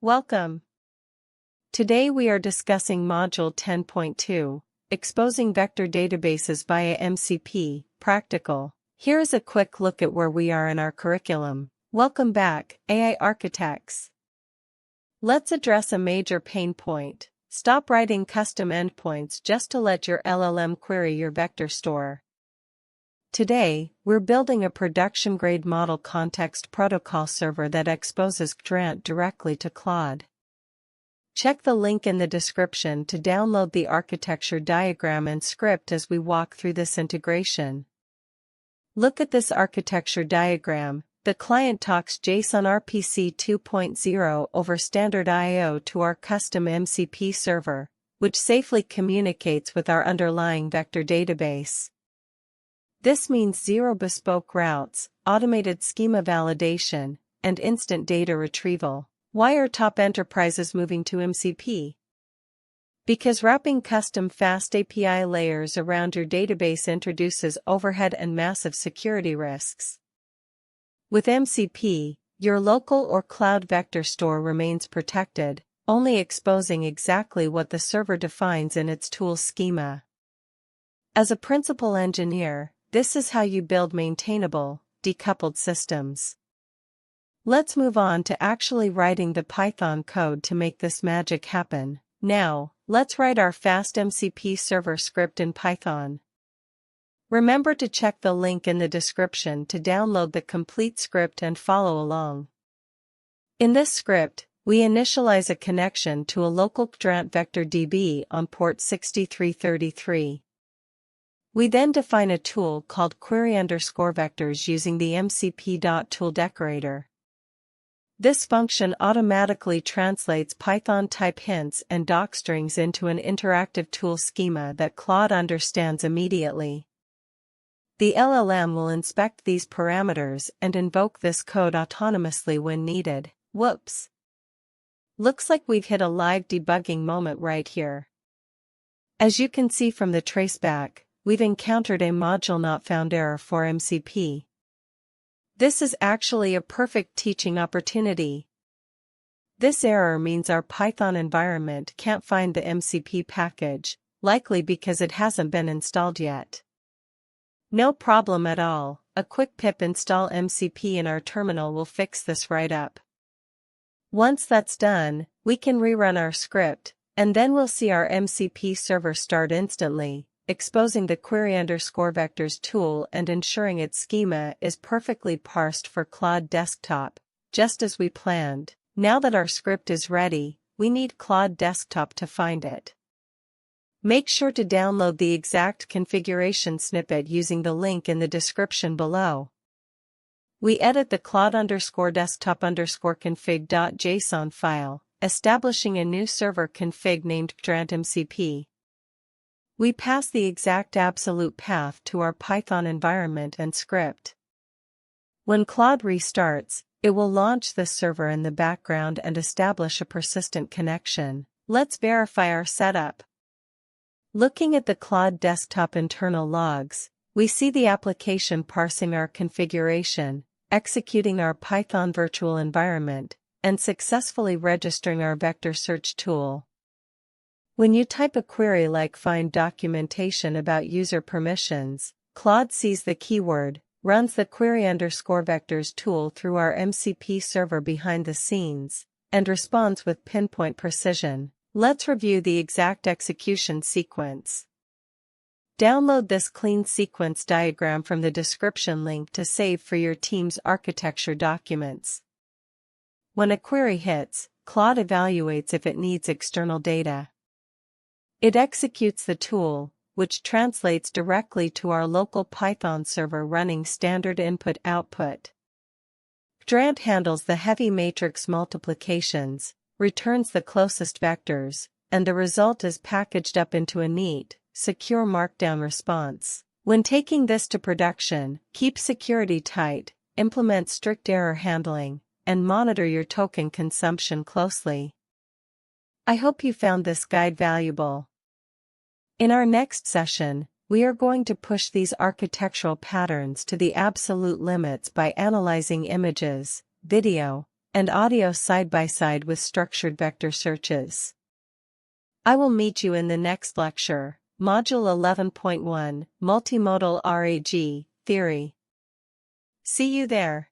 Welcome. Today we are discussing Module 10.2, Exposing Vector Databases via MCP, Practical. Here is a quick look at where we are in our curriculum. Welcome back, AI architects. Let's address a major pain point. Stop writing custom endpoints just to let your LLM query your vector store. Today, we're building a production-grade model context protocol server that exposes GRANT directly to Claude. Check the link in the description to download the architecture diagram and script as we walk through this integration. Look at this architecture diagram. The client talks JSON RPC 2.0 over standard I/O to our custom MCP server, which safely communicates with our underlying vector database. This means zero bespoke routes, automated schema validation, and instant data retrieval. Why are top enterprises moving to MCP? Because wrapping custom fast API layers around your database introduces overhead and massive security risks. With MCP, your local or cloud vector store remains protected, only exposing exactly what the server defines in its tool schema. As a principal engineer, this is how you build maintainable, decoupled systems. Let's move on to actually writing the Python code to make this magic happen. Now, let's write our FastMCP server script in Python. Remember to check the link in the description to download the complete script and follow along. In this script, we initialize a connection to a local GRANT vector DB on port 6333. We then define a tool called query_vectors using the mcp.toolDecorator. This function automatically translates Python type hints and docstrings into an interactive tool schema that Claude understands immediately. The LLM will inspect these parameters and invoke this code autonomously when needed. Whoops! Looks like we've hit a live debugging moment right here. As you can see from the traceback, we've encountered a module not found error for MCP. This is actually a perfect teaching opportunity. This error means our Python environment can't find the MCP package, likely because it hasn't been installed yet. No problem at all, a quick pip install MCP in our terminal will fix this right up. Once that's done, we can rerun our script, and then we'll see our MCP server start instantly, exposing the query_vectors tool and ensuring its schema is perfectly parsed for Claude Desktop, just as we planned. Now that our script is ready, we need Claude Desktop to find it. Make sure to download the exact configuration snippet using the link in the description below. We edit the Claude_desktop_config.json file, establishing a new server config named GRANTMCP. We pass the exact absolute path to our Python environment and script. When Claude restarts, it will launch this server in the background and establish a persistent connection. Let's verify our setup. Looking at the Claude Desktop internal logs, we see the application parsing our configuration, executing our Python virtual environment, and successfully registering our vector search tool. When you type a query like find documentation about user permissions, Claude sees the keyword, runs the query_vectors tool through our MCP server behind the scenes, and responds with pinpoint precision. Let's review the exact execution sequence. Download this clean sequence diagram from the description link to save for your team's architecture documents. When a query hits, Claude evaluates if it needs external data. It executes the tool, which translates directly to our local Python server running standard input-output. GRANT handles the heavy matrix multiplications, returns the closest vectors, and the result is packaged up into a neat, secure markdown response. When taking this to production, keep security tight, implement strict error handling, and monitor your token consumption closely. I hope you found this guide valuable. In our next session, we are going to push these architectural patterns to the absolute limits by analyzing images, video, and audio side by side with structured vector searches. I will meet you in the next lecture, Module 11.1, Multimodal RAG Theory. See you there.